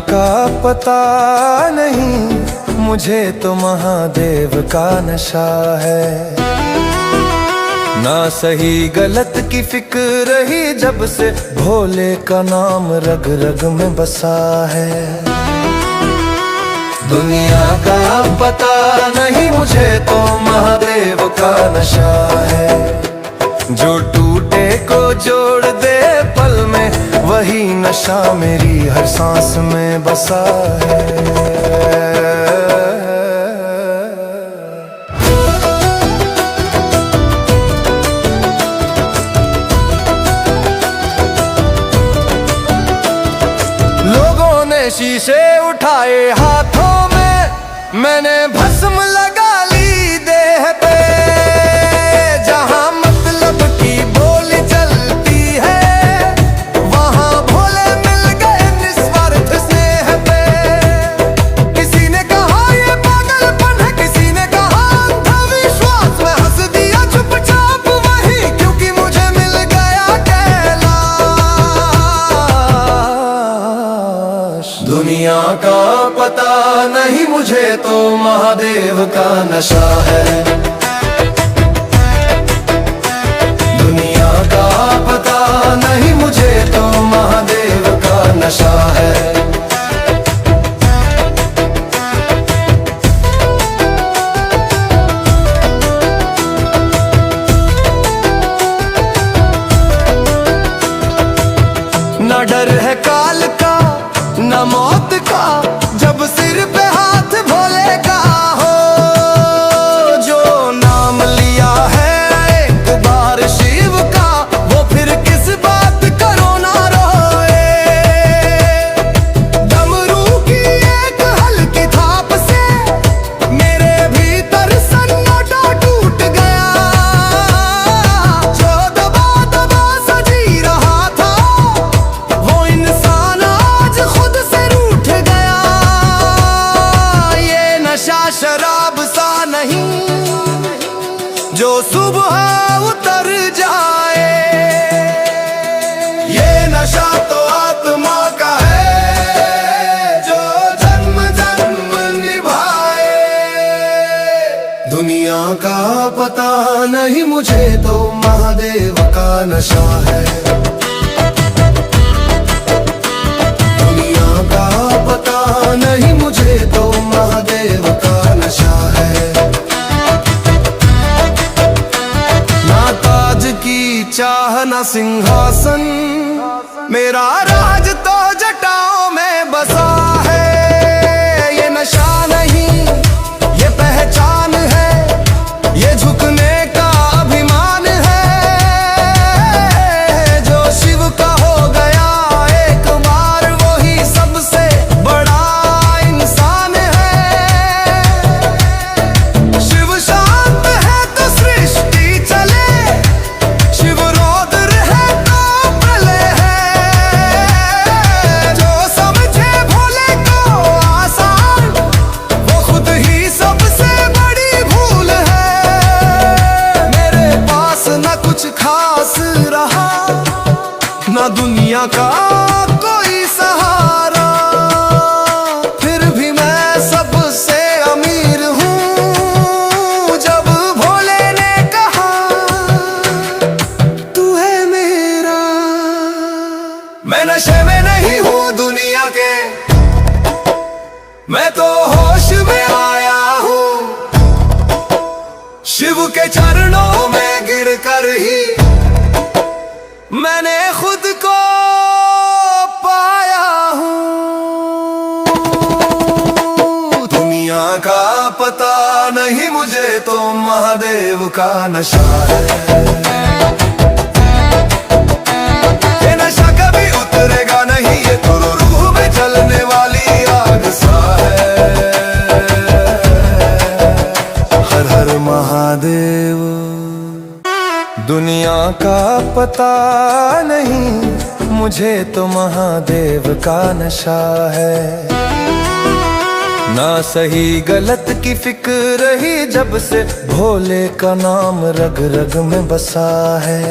का पता नहीं, मुझे तो महादेव का नशा है। ना सही गलत की फिक्र रही जब से, भोले का नाम रग रग में बसा है। दुनिया का पता नहीं, मुझे तो महादेव का नशा है। जो टूटे को जोड़ दे पल में, वही नशा मेरी हर सांस में बसा है। शीशे उठाए हाथों में, मैंने भस्म लगा ली देह पे। जहां मतलब की बोली चलती है, वहां भोले मिल गए निस्वार्थ स्नेह पे। किसी ने कहा ये पागलपन है, किसी ने कहा अंधविश्वास। मैं हंस दिया चुपचाप वही, क्योंकि मुझे मिल गया कैलाश। दुनिया का पता नहीं, मुझे तो महादेव का नशा है। दुनिया का पता नहीं, मुझे तो महादेव का नशा है। ना डर है काल का, ना मौत का, जब सिर पे हाथ भोले का हो। जो नाम लिया है एक बार शिव का, वो फिर किस बात करो ना रोए। डमरू की एक हल्की थाप से मेरे भीतर सन्नाटा टूट गया। जो दबा दबा सजी रहा था, वो इंसान आज खुद से रूठ गया। ये नशा शराब सा नहीं, जो सुबह उतर जाए। ये नशा तो आत्मा का है, जो जन्म जन्म निभाए। दुनिया का पता नहीं, मुझे तो महादेव का नशा है। दुनिया का पता नहीं, मुझे तो महादेव का नशा है। ना ताज की चाह ना सिंहासन, मेरा राज तो जटाओं में बसा है। ये नशा नहीं, ये पहचान है, ये झुकने का अभिमान है। जो शिव का हो गया एक बार, वही सबसे बड़ा इंसान है। शिव शांत है तो सृष्टि चले, शिव रौद्र है तो प्रलय है। जो समझे भोले को आसान, वो खुद ही सबसे बड़ी भूल है। मेरे पास न कुछ खास रहा, ना दुनिया का कोई सहारा, फिर भी मैं सबसे अमीर हूँ। जब भोले ने कहा तू है मेरा, मैं नशे में नहीं हूँ दुनिया के, मैं तो होश में आया हूँ। शिव के चरणों में गिर कर ही मैंने खुद को पाया हूँ। दुनिया का पता नहीं, मुझे तो महादेव का नशा है। ये नशा कभी उतरेगा नहीं, ये तो रूह में जलने वाली आग सा है। हर हर महादेव। दुनिया का पता नहीं, मुझे तो महादेव का नशा है। ना सही गलत की फिक्र रही जब से, भोले का नाम रग रग में बसा है।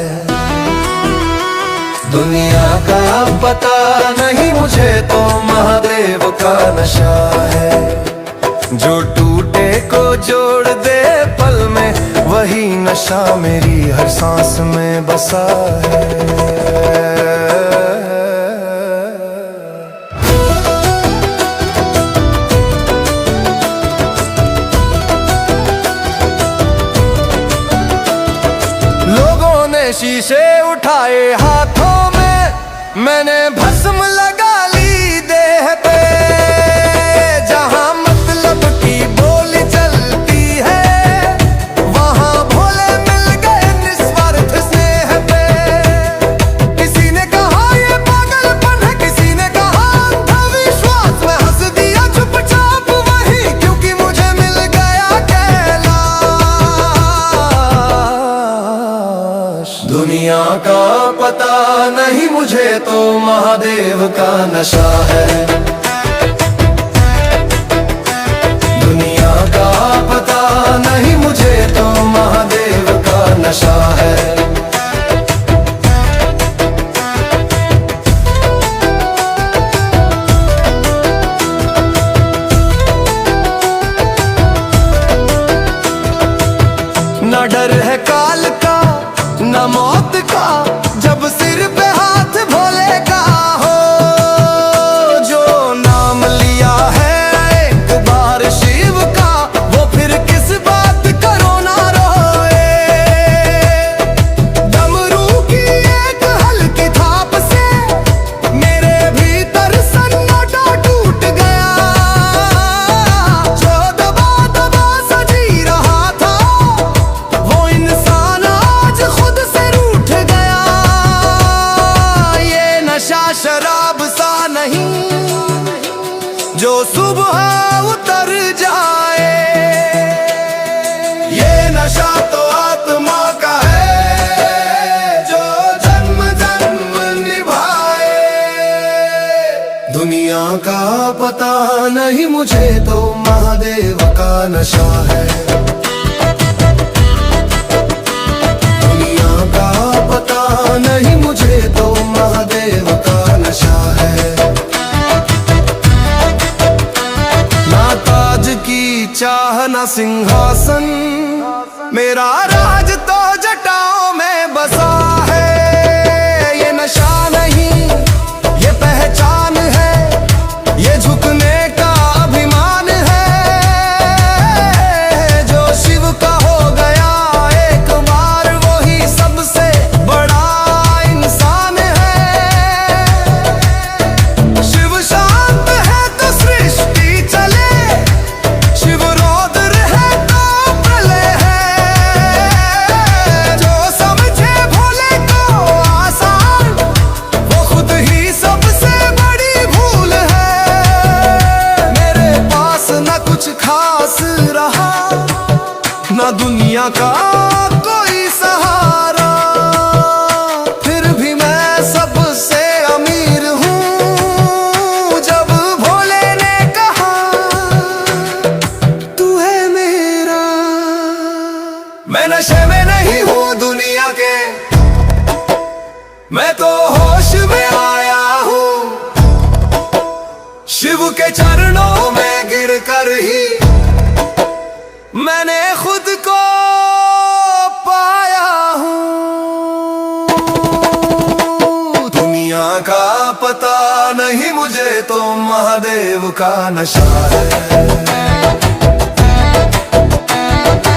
दुनिया का पता नहीं मुझे तो महादेव का नशा है। जो टूटे को जोड़ दे पल में, वही नशा मेरी हर सांस में बसा है। शीशे उठाए हाथों में, मैंने भस्म लगा ली देह पे। जहां मतलब की बोली चलती है, वहां भोले मिल गए निस्वार्थ स्नेह पे। किसी ने कहा ये पागलपन है, किसी ने कहा अंधविश्वास। मैं हंस दिया चुपचाप वही, क्योंकि मुझे मिल गया कैलाश। दुनिया का पता नहीं मुझे तो महादेव का नशा है। दुनिया का पता नहीं मुझे तो महादेव का नशा है। न डर है काल का, न मौत का, जब सिर पे हाथ भोले का हो। जो नाम लिया है एक बार शिव का, वो फिर किस बात करो ना रोए। डमरू की एक हल्की थाप से मेरे भीतर सन्नाटा टूट गया। जो दबा दबा सजी रहा था, वो इंसान आज खुद से रूठ गया। ये नशा शराब सा नहीं, जो सुबह उतर जाए। ये नशा तो आत्मा का है, जो जन्म जन्म निभाए। दुनिया का पता नहीं मुझे तो महादेव का नशा है। दुनिया का पता नहीं मुझे तो महादेव का नशा है। ना ताज की चाह ना सिंहासन, मेरा राज तो जटाओं में बसा है। ये नशा नहीं ये पहचान है, ये झुकने का अभिमान है। जो शिव का हो गया एक बार, वही सबसे बड़ा इंसान है। शिव शांत है तो सृष्टि चले, शिव रौद्र है तो प्रलय है। जो समझे भोले को आसान, वो खुद ही सबसे बड़ी भूल है। मेरे पास न कुछ खास रहा, न दुनिया का कोई सहारा, फिर भी मैं सबसे अमीर हूँ। जब भोले ने कहा तू है मेरा, मैं नशे में नहीं हूँ दुनिया के, मैं तो होश में आया हूँ। शिव के चरणों में गिर कर ही मैंने खुद को पाया हूँ। दुनिया का पता नहीं मुझे तो महादेव का नशा है।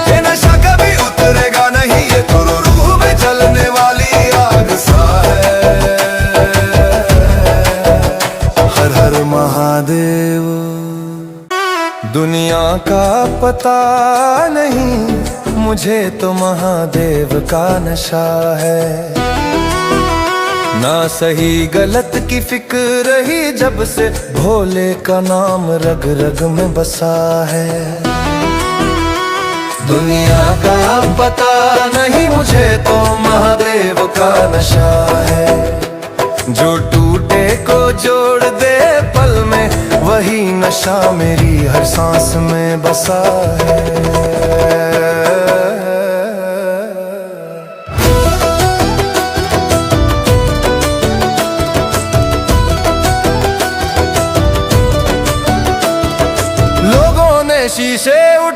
ये नशा कभी उतरेगा नहीं, ये तो रूह में जलने वाली आग सा है। हर हर महादेव। दुनिया का पता नहीं मुझे तो महादेव का नशा है। ना सही गलत की फिक्र रही जब से, भोले का नाम रग रग में बसा है। दुनिया का पता नहीं मुझे तो महादेव का नशा है। जो टूटे को जोड़ दे पल में, वही नशा मेरी हर सांस में बसा है।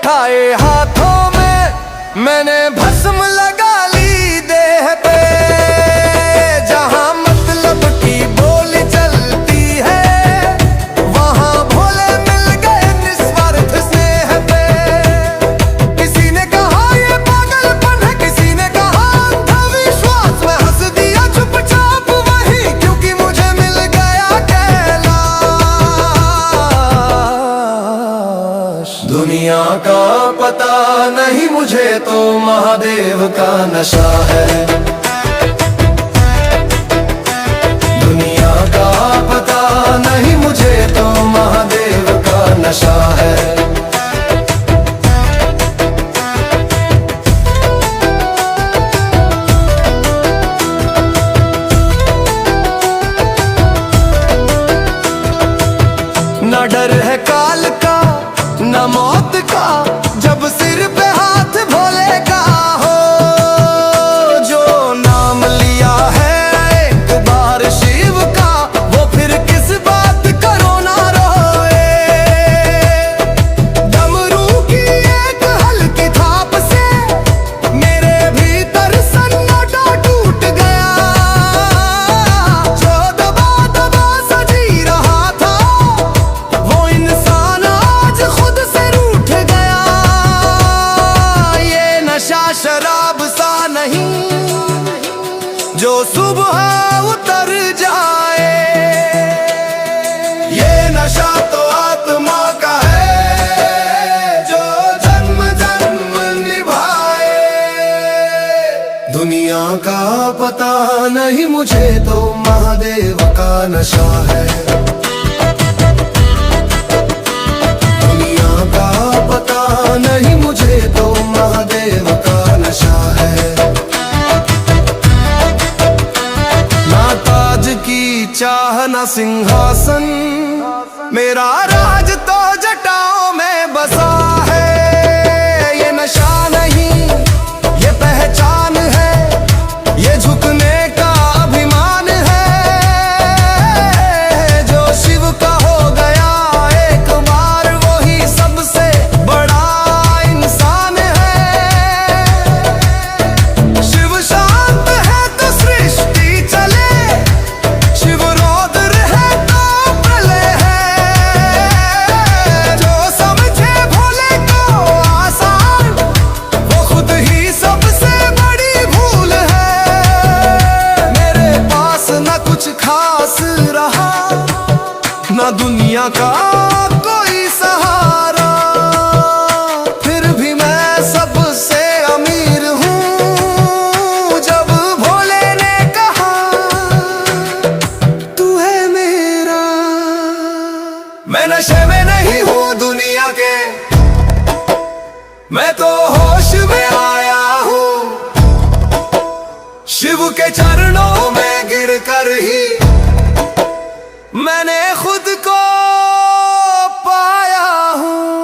उठाए हाथों में मैंने भस्म लगा ली देह पे। जहां मतलब की बोली चलती है वहां भोले मिल गए निस्वार्थ स्नेह पे। किसी ने कहा ये पागलपन है, किसी ने कहा अंधविश्वास। मैं हंस दिया चुपचाप वही, क्योंकि मुझे मिल गया कैलाश। दुनिया का पता नहीं मुझे तो महादेव का नशा है। दुनिया का पता नहीं मुझे तो महादेव का नशा है। न डर है काल का न मौत का, जब सिर पे हाथ भोले का हो। जो नाम लिया है एक बार शिव का, वो फिर किस बात करो ना रोए। डमरू की एक हल्की थाप से मेरे भीतर सन्नाटा टूट गया। जो दबा दबा सजी रहा था वो इंसान आज खुद से रूठ गया। ये नशा शराब सा नहीं जो सुबह उतर जाए। ये नशा तो आत्मा का है जो जन्म जन्म निभाए। दुनिया का पता नहीं मुझे तो महादेव का नशा है। दुनिया का पता नहीं मुझे तो महादेव का नशा है। ना ताज की चाह ना सिंहासन, मेरा राज तो जटाओं में बसा है। ये नशा नहीं ये पहचान है, ये झुकने का अभिमान है। जो शिव का हो गया एक बार वही सबसे बड़ा इंसान है। शिव शांत है तो सृष्टि चले, शिव रौद्र है तो प्रलय है। जो समझे भोले को आसान वो खुद ही सबसे बड़ी भूल है। मेरे पास न कुछ खास रहा न दुनिया का कोई सहारा, फिर भी मैं सबसे अमीर हूँ। जब भोले ने कहा तू है मेरा, मैं नशे में नहीं हूँ दुनिया के, मैं तो होश में आया हूँ। शिव के चरणों में गिर कर ही मैंने खुद को पाया हूँ।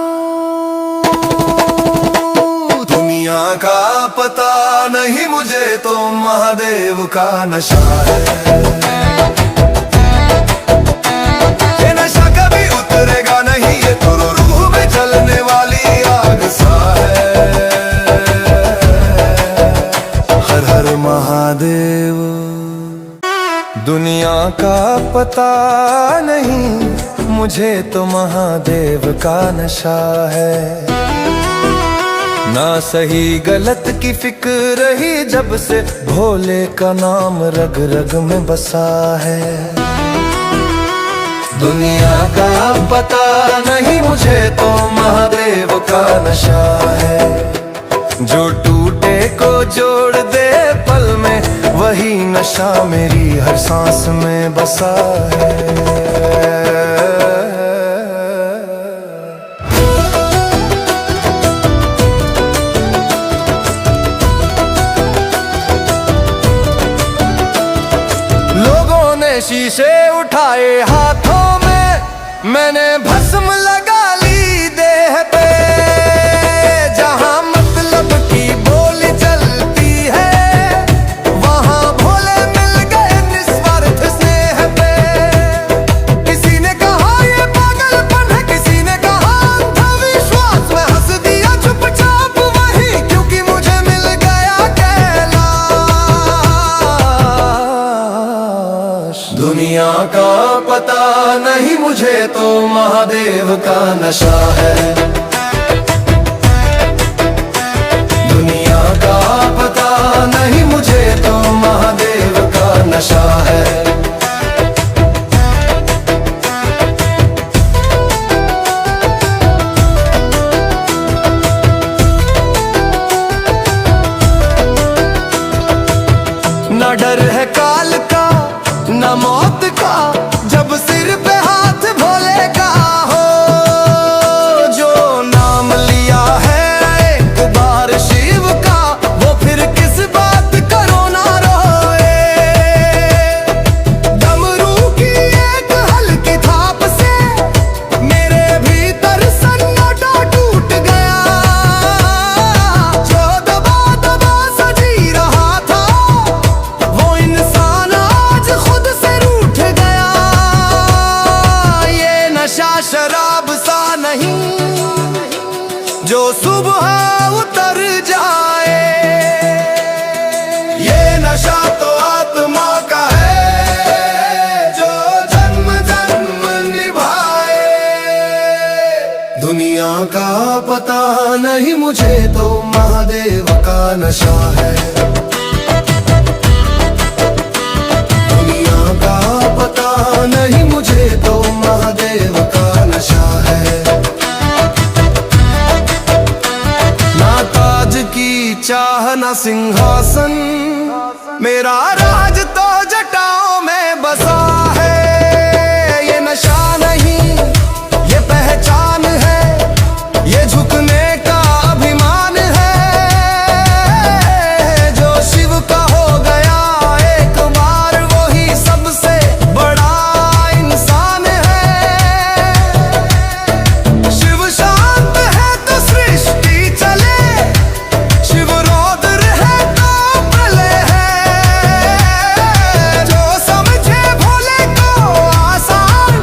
दुनिया का पता नहीं मुझे तो महादेव का नशा है। ये नशा कभी उतरेगा नहीं, ये तो रूह में जलने वाली आग सा है। हर हर महादेव। दुनिया का पता नहीं मुझे तो महादेव का नशा है। ना सही गलत की फिक्र रही जब से भोले का नाम रग रग में बसा है। दुनिया का पता नहीं मुझे तो महादेव का नशा है। जो टूटे को जोड़ दे पल में वही नशा मेरी हर सांस में बसा है। लोगों ने शीशे उठाए हाथों में मैंने भस्म लगा ली देह पे। जहां मतलब की बोली चलती है वहां भोले मिल गए निस्वार्थ स्नेह पे। किसी ने कहा ये पागलपन है, किसी ने कहा अंधविश्वास। मैं हंस दिया मुझे तो महादेव का नशा है। दुनिया का पता नहीं मुझे तो महादेव का नशा है। न डर है काल का न मौत का, जब सिर पे हाथ भोले का हो। जो नाम लिया है एक बार शिव का, वो फिर किस बात करो ना रोए। डमरू की एक हल्की थाप से मेरे भीतर सन्नाटा टूट गया। जो दबा दबा सजी रहा था, वो इंसान आज खुद से रूठ गया। ये नशा शराब सा नहीं जो सुबह उतर जाए। ये नशा तो आत्मा का है जो जन्म जन्म निभाए। दुनिया का पता नहीं मुझे तो महादेव का नशा है। दुनिया का पता नहीं मुझे तो महादेव का नशा है। ना ताज की चाह ना सिंहासन, मेरा राज तो जटाओं में बसा है। ये नशा नहीं ये पहचान है, ये झुकने का अभिमान है। जो शिव का हो गया एक बार, वही सबसे बड़ा इंसान है। शिव शांत है तो सृष्टि चले, शिव रौद्र है तो प्रलय है। जो समझे भोले को आसान,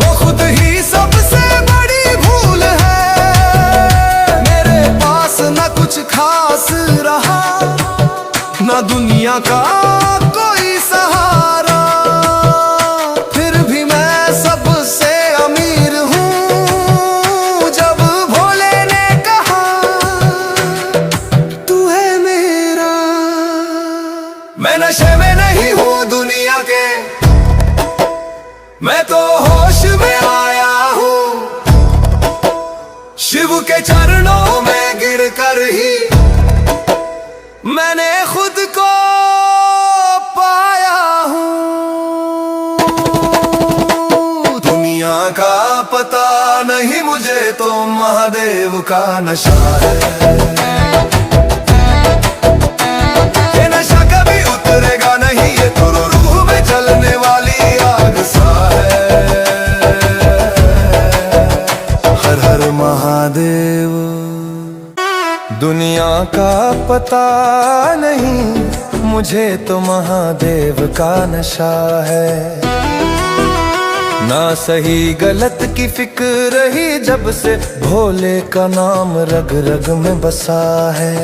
वो खुद ही सबसे बड़ी भूल है। मेरे पास न कुछ खास रहा, न दुनिया का कोई सहारा, फिर भी मैं सबसे अमीर हूँ। जब भोले ने कहा तू है मेरा, मैं नशे में नहीं हूँ दुनिया के, मैं तो होश में आया हूँ। शिव के चरणों में गिर कर ही मैंने खुद को पाया हूँ। दुनिया का पता नहीं मुझे तो महादेव का नशा है। ये नशा कभी उतरेगा नहीं, ये तो रूह में जलने वाली आग सा है। हर हर महादेव। दुनिया का पता नहीं मुझे तो महादेव का नशा है। ना सही गलत की फिक्र ही जब से भोले का नाम रग रग में बसा है।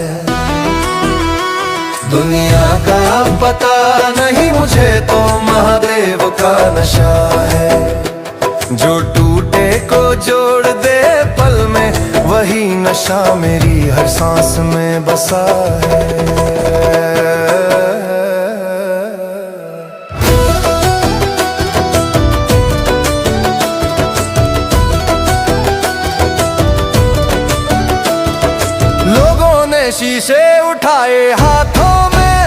दुनिया का पता नहीं मुझे तो महादेव का नशा है। जो टूटे को जोड़ दे पल में, वही नशा मेरी हर सांस में बसा है। लोगों ने शीशे उठाए हाथों में,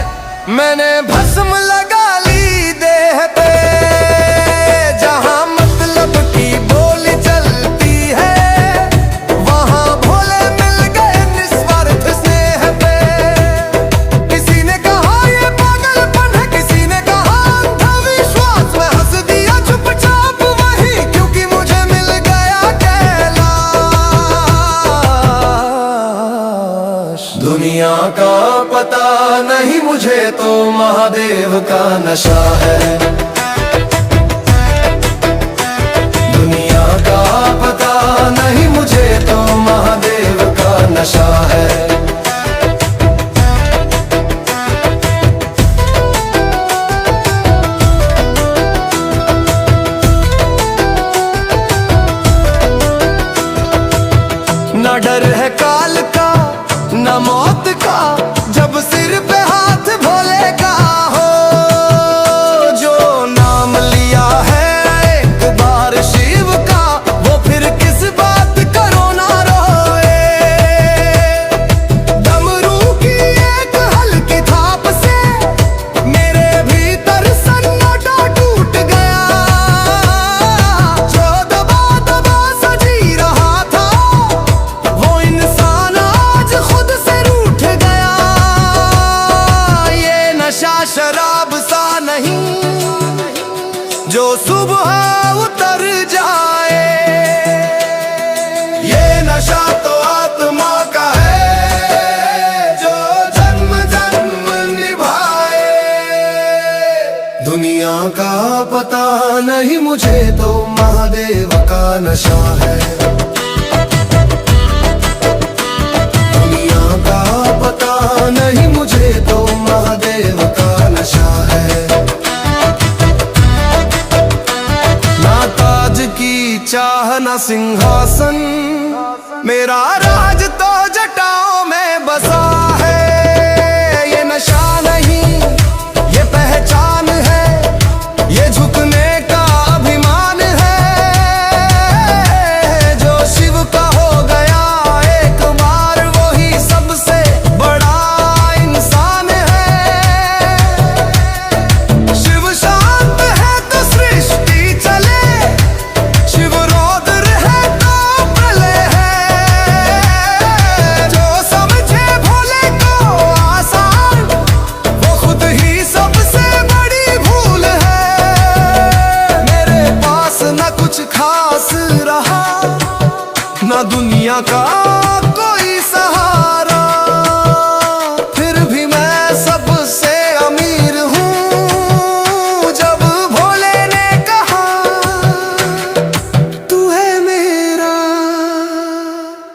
मैंने भस्म लगा ली देह पे। जहां मतलब की बोली चलती है, वहां भोले मिल गए निस्वार्थ स्नेह पे। किसी ने कहा ये पागलपन है, किसी ने कहा अंधविश्वास। मैं हंस दिया चुपचाप वही, क्योंकि मुझे मिल गया कैलाश। दुनिया का पता नहीं मुझे तो महादेव का नशा है। दुनिया का पता नहीं मुझे तो महादेव का नशा है। न मौत का, जब सिर पे हाथ भोले का हो। जो नाम लिया है एक बार शिव का, वो फिर किस बात करो ना रोए। डमरू की एक हल्की थाप से मेरे भीतर सन्नाटा टूट गया। जो दबा दबा सजी रहा था, वो इंसान आज खुद से रूठ गया। ये नशा शराब सा नहीं जो सुबह उतर जाए, ये नशा तो आत्मा का है जो जन्म जन्म निभाए। दुनिया का पता नहीं मुझे तो महादेव का नशा है। दुनिया का पता नहीं मुझे तो महादेव का नशा है। ना ताज की चाह ना सिंहासन, मेरा राज तो जटाओं में बसा है। ये नशा नहीं ये पहचान है, ये झुकने का अभिमान है। जो शिव का हो गया एक बार, वही सबसे बड़ा इंसान है। शिव शांत है तो सृष्टि चले, शिव रौद्र है तो प्रलय है। जो समझे भोले को आसान, वो खुद ही सबसे बड़ी भूल है। मेरे पास न कुछ खास रहा, न दुनिया का कोई सहारा, फिर भी मैं सबसे अमीर हूँ। जब भोले ने कहा तू है मेरा,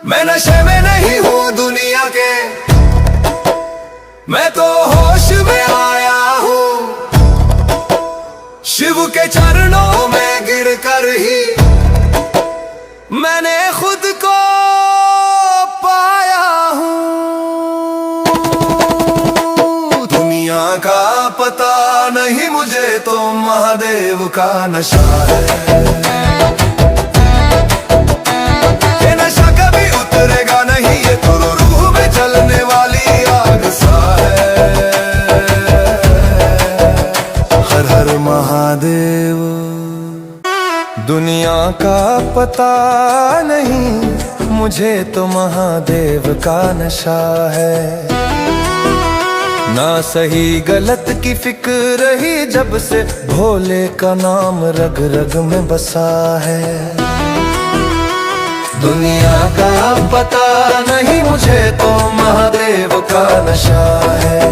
मैं नशे में नहीं हूँ दुनिया के, मैं तो होश में आया हूँ। शिव के चरणों में गिर कर ही मैंने खुद को पाया हूँ। दुनिया का पता नहीं मुझे तो महादेव का नशा है। ये नशा कभी उतरेगा नहीं, ये तो रूह में जलने वाली आग सा है। हर हर महादेव। दुनिया का पता नहीं मुझे तो महादेव का नशा है। ना सही गलत की फिक्र ही जब से भोले का नाम रग रग में बसा है। दुनिया का पता नहीं मुझे तो महादेव का नशा है।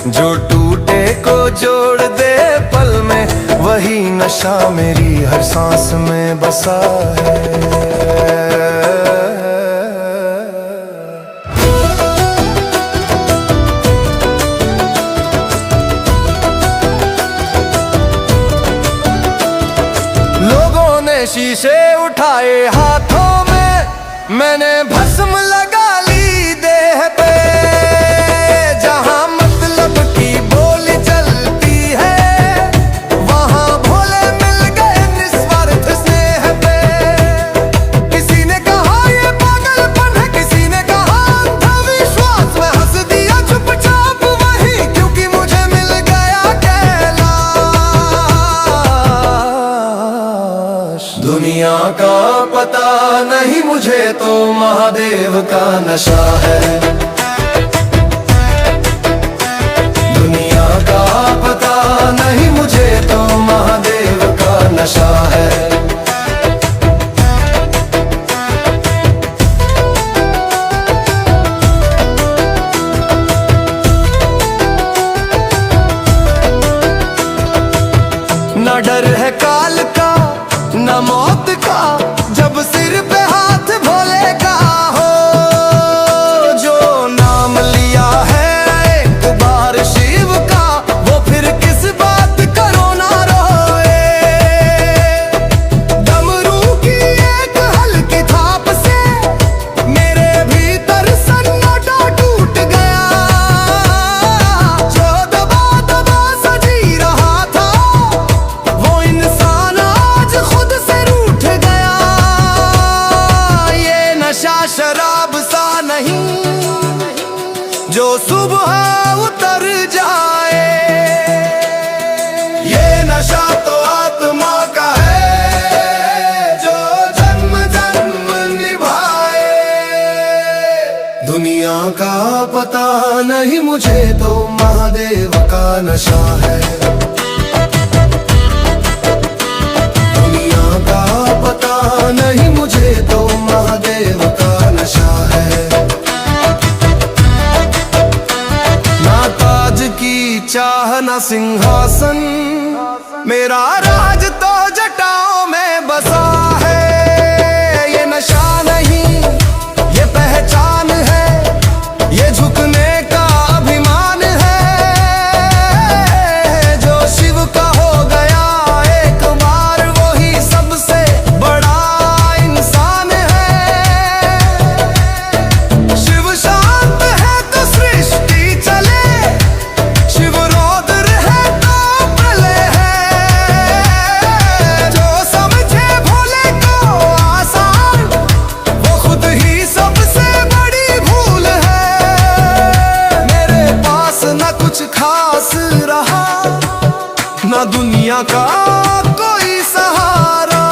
जो टूटे को जोड़ दे पल में, वही नशा मेरी हर सांस में बसा है। लोगों ने शीशे उठाए हाथों में, मैंने भस्म लगा ली देह पे। जहां मतलब की बोली चलती है, वहां भोले मिल गए निस्वार्थ स्नेह पे। किसी ने कहा ये पागलपन है, किसी ने कहा अंधविश्वास। मैं हंस दिया चुपचाप वही, क्योंकि मुझे मिल गया कैलाश। दुनिया का पता नहीं मुझे तो महादेव का नशा है। दुनिया का पता नहीं मुझे तो महादेव का नशा है। न डर है काल का न मौत का, जब सिर पे हाथ भोले का हो। जो नाम लिया है एक बार शिव का, वो फिर किस बात करो ना रोए। जो सुबह उतर जाए। ये नशा तो आत्मा का है जो जन्म जन्म निभाए। दुनिया का पता नहीं मुझे तो महादेव का नशा है। दुनिया का पता नहीं मुझे तो महादेव का नशा है। ना ताज की चाह ना सिंहासन, मेरा राज तो जटाओं में बसा है। ये नशा नहीं ये पहचान है, ये झुकने का अभिमान है। जो शिव का हो गया एक बार वही सबसे बड़ा इंसान है। शिव शांत है तो सृष्टि चले, शिव रौद्र है तो प्रलय है। जो समझे भोले को आसान वो खुद ही सबसे बड़ी भूल है। मेरे पास न कुछ खास रहा, न दुनिया का कोई सहारा,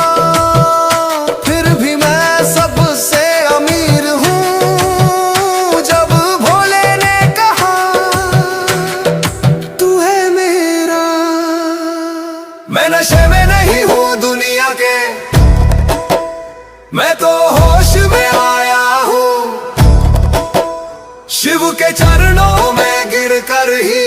फिर भी मैं सबसे अमीर हूँ। जब भोले ने कहा तू है मेरा, मैं नशे में नहीं हूँ दुनिया के, मैं तो होश में आया हूँ। शिव के चरणों में गिर कर ही